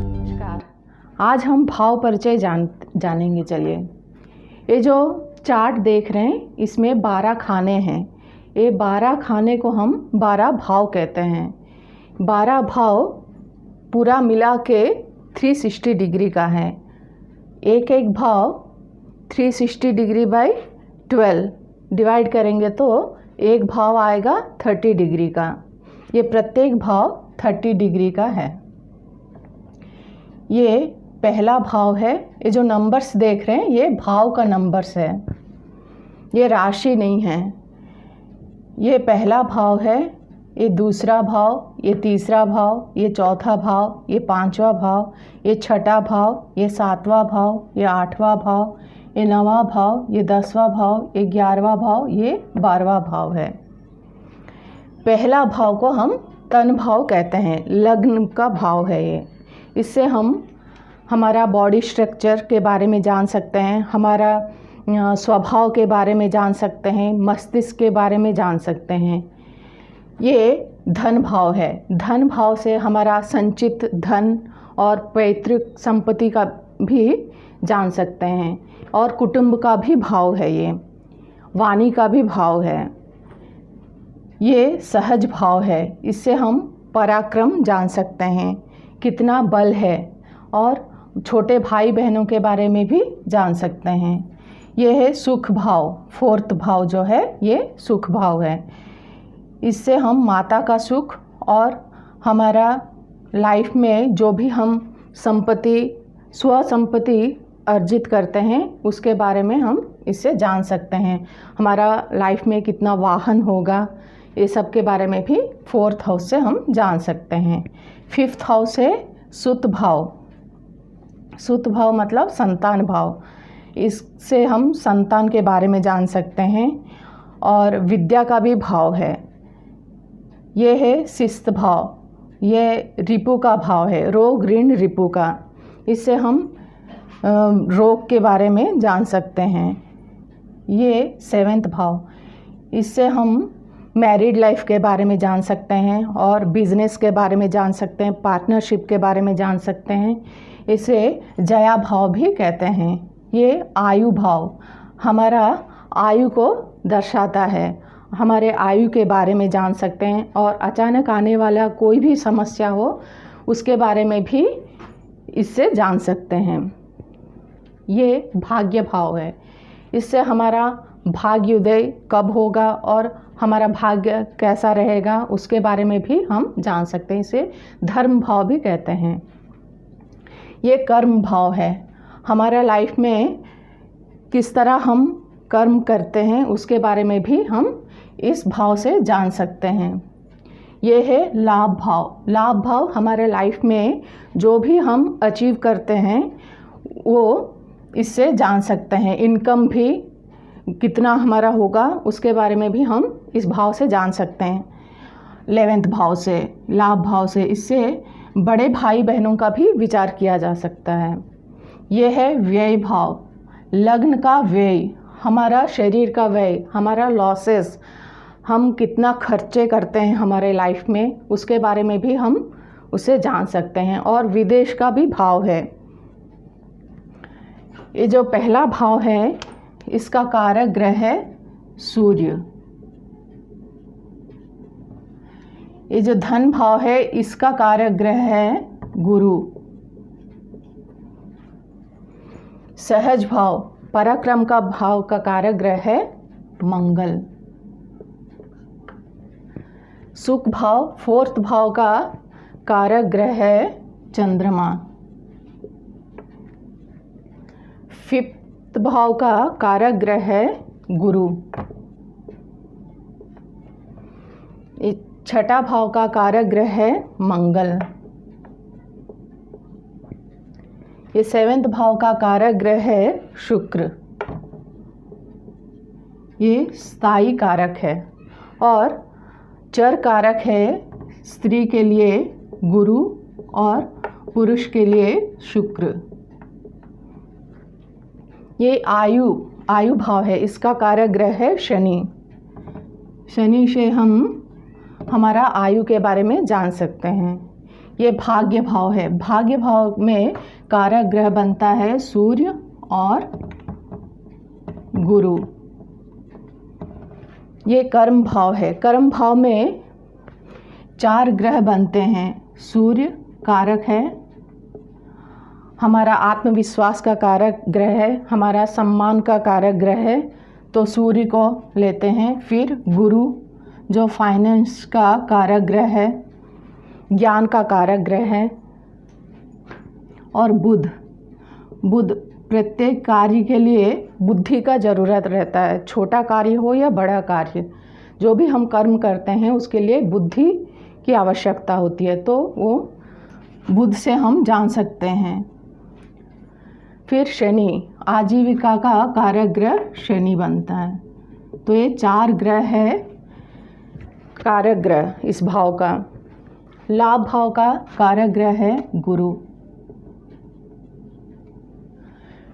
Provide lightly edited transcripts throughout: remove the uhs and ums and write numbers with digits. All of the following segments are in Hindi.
नमस्कार। आज हम भाव परिचय जानेंगे। चलिए, ये जो चार्ट देख रहे हैं इसमें 12 खाने हैं। ये 12 खाने को हम 12 भाव कहते हैं। 12 भाव पूरा मिला के 360 डिग्री का है। एक एक भाव 360 डिग्री बाई 12 डिवाइड करेंगे तो एक भाव आएगा 30 डिग्री का। ये प्रत्येक भाव 30 डिग्री का है। ये पहला भाव है। ये जो नंबर्स देख रहे हैं ये भाव का नंबर्स है, ये राशि नहीं है। ये पहला भाव है, ये दूसरा भाव, ये तीसरा भाव, ये चौथा भाव, ये पांचवा भाव, ये छठा भाव, ये सातवां भाव, ये आठवां भाव, ये नौवां भाव, ये 10वां भाव, ये 11वां भाव, ये 12वां भाव है। पहला भाव को हम तन भाव कहते हैं, लग्न का भाव है ये। इससे हम हमारा बॉडी स्ट्रक्चर के बारे में जान सकते हैं, हमारा स्वभाव के बारे में जान सकते हैं, मस्तिष्क के बारे में जान सकते हैं। ये धन भाव है। धन भाव से हमारा संचित धन और पैतृक संपत्ति का भी जान सकते हैं, और कुटुंब का भी भाव है। ये वाणी का भी भाव है। ये सहज भाव है। इससे हम पराक्रम जान सकते हैं, कितना बल है, और छोटे भाई बहनों के बारे में भी जान सकते हैं। ये है सुख भाव। 4th भाव जो है ये सुख भाव है। इससे हम माता का सुख और हमारा लाइफ में जो भी हम संपत्ति स्व संपत्ति अर्जित करते हैं उसके बारे में हम इससे जान सकते हैं। हमारा लाइफ में कितना वाहन होगा, ये सब के बारे में भी 4th हाउस से हम जान सकते हैं। 5th हाउस है सुत भाव। सुत भाव मतलब संतान भाव। इससे हम संतान के बारे में जान सकते हैं, और विद्या का भी भाव है। ये है शिस्त भाव। ये रिपु का भाव है, रोग ऋण रिपु का। इससे हम रोग के बारे में जान सकते हैं। ये 7th भाव। इससे हम मैरिड लाइफ के बारे में जान सकते हैं, और बिजनेस के बारे में जान सकते हैं, पार्टनरशिप के बारे में जान सकते हैं। इसे जया भाव भी कहते हैं। ये आयु भाव हमारा आयु को दर्शाता है। हमारे आयु के बारे में जान सकते हैं, और अचानक आने वाला कोई भी समस्या हो उसके बारे में भी इससे जान सकते हैं। ये भाग्य भाव है। इससे हमारा भाग्योदय कब होगा और हमारा भाग्य कैसा रहेगा उसके बारे में भी हम जान सकते हैं। इसे धर्म भाव भी कहते हैं। ये कर्म भाव है। हमारा लाइफ में किस तरह हम कर्म करते हैं उसके बारे में भी हम इस भाव से जान सकते हैं। ये है लाभ भाव। लाभ भाव हमारे लाइफ में जो भी हम अचीव करते हैं वो इससे जान सकते हैं। इनकम भी कितना हमारा होगा उसके बारे में भी हम इस भाव से जान सकते हैं। 11th भाव से, लाभ भाव से, इससे बड़े भाई बहनों का भी विचार किया जा सकता है। ये है व्यय भाव। लग्न का व्यय, हमारा शरीर का व्यय, हमारा लॉसेस, हम कितना खर्चे करते हैं हमारे लाइफ में उसके बारे में भी हम उसे जान सकते हैं। और विदेश का भी भाव है। ये जो पहला भाव है इसका कारक ग्रह है सूर्य। ये जो धन भाव है इसका कारक ग्रह है गुरु। सहज भाव, पराक्रम का भाव का कारक ग्रह है मंगल। सुख भाव, 4th भाव का कारक ग्रह है चंद्रमा। 5th भाव का कारक ग्रह है गुरु। 6ठा भाव का कारक ग्रह है मंगल। ये 7th भाव का कारक ग्रह है शुक्र। ये स्थायी कारक है। और चर कारक है स्त्री के लिए गुरु और पुरुष के लिए शुक्र। ये आयु आयु भाव है, इसका कारक ग्रह है शनि। शनि से हम हमारा आयु के बारे में जान सकते हैं। ये भाग्य भाव है। भाग्य भाव में कारक ग्रह बनता है सूर्य और गुरु। ये कर्म भाव है। कर्म भाव में 4 ग्रह बनते हैं। सूर्य कारक है, हमारा आत्मविश्वास का कारक ग्रह है, हमारा सम्मान का कारक ग्रह है, तो सूर्य को लेते हैं। फिर गुरु जो फाइनेंस का कारक ग्रह है, ज्ञान का कारक ग्रह है, और बुध। बुध प्रत्येक कार्य के लिए बुद्धि का ज़रूरत रहता है, छोटा कार्य हो या बड़ा कार्य, जो भी हम कर्म करते हैं उसके लिए बुद्धि की आवश्यकता होती है, तो वो बुध से हम जान सकते हैं। फिर शनि, आजीविका का कारक ग्रह शनि बनता है। तो ये 4 ग्रह है कारक ग्रह इस भाव का। लाभ भाव का कारक ग्रह है गुरु।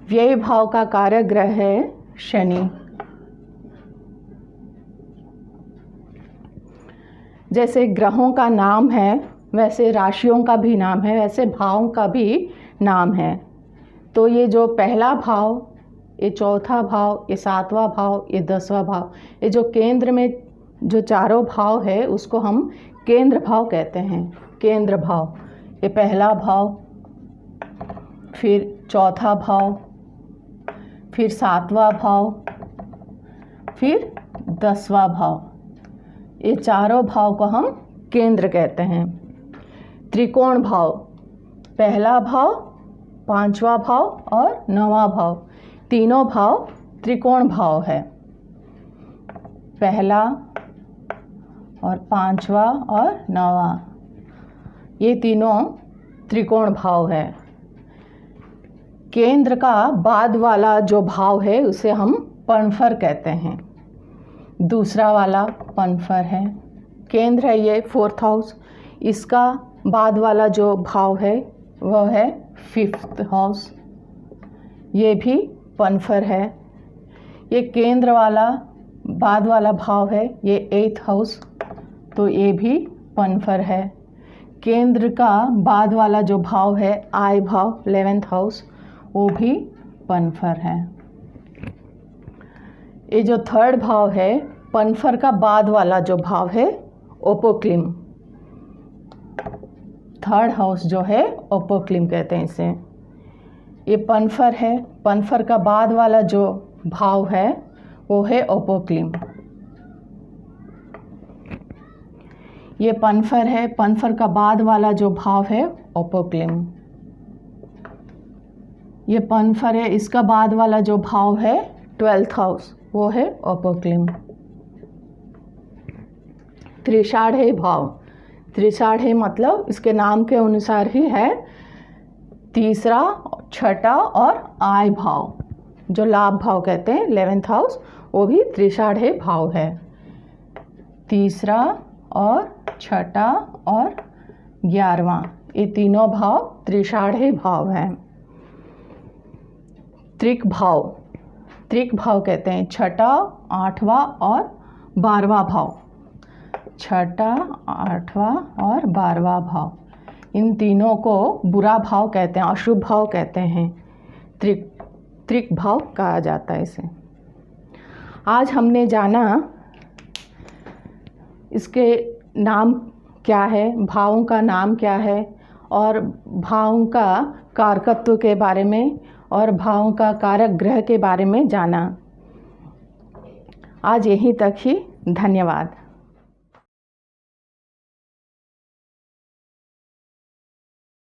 व्यय भाव का कारक ग्रह है शनि। जैसे ग्रहों का नाम है वैसे राशियों का भी नाम है, वैसे भावों का भी नाम है। तो ये जो पहला भाव, ये चौथा भाव, ये 7वां भाव, ये 10वां भाव, ये जो केंद्र में जो चारों भाव है उसको हम केंद्र भाव कहते हैं। केंद्र भाव, ये पहला भाव, फिर चौथा भाव, फिर 7वां भाव, फिर 10वां भाव, ये चारों भाव को हम केंद्र कहते हैं। त्रिकोण भाव, पहला भाव, 5वां भाव और 9वां भाव, तीनों भाव त्रिकोण भाव है। पहला और 5वां और 9वां, ये तीनों त्रिकोण भाव है। केंद्र का बाद वाला जो भाव है उसे हम पणफर कहते हैं। दूसरा वाला पणफर है। केंद्र है ये 4th हाउस, इसका बाद वाला जो भाव है वह है 5th हाउस, ये भी पणफर है। ये केंद्र वाला बाद वाला भाव है ये 8th हाउस, तो ये भी पणफर है। केंद्र का बाद वाला जो भाव है आय भाव 11th हाउस, वो भी पणफर है। ये जो 3rd भाव है, पणफर का बाद वाला जो भाव है ओपोक्लिम, 3rd हाउस जो है ओपोक्लिम कहते हैं इसे। ये पणफर है, पणफर का बाद वाला जो भाव है वो है ओपोक्लिम। ये पणफर है, पणफर का बाद वाला जो भाव है ओपोक्लिम। ये पणफर है, इसका बाद वाला जो भाव है 12th हाउस, वो है ओपोक्लिम। त्रिषाढ़े भाव, त्रिषाढ़े मतलब इसके नाम के अनुसार ही है, तीसरा, छठा और आय भाव, जो लाभ भाव कहते हैं 11th हाउस, वो भी त्रिषाढ़े भाव है। तीसरा और छठा और 11वां, ये तीनों भाव त्रिषाढ़े भाव हैं। त्रिक भाव, त्रिक भाव कहते हैं छठा, 8वां और 12वां भाव। छठा, 8वां और 12वां भाव, इन तीनों को बुरा भाव कहते हैं, अशुभ भाव कहते हैं, त्रिक भाव कहा जाता है इसे। आज हमने जाना इसके नाम क्या है, भावों का नाम क्या है, और भावों का कारकत्व के बारे में और भावों का कारक ग्रह के बारे में जाना। आज यहीं तक ही, धन्यवाद।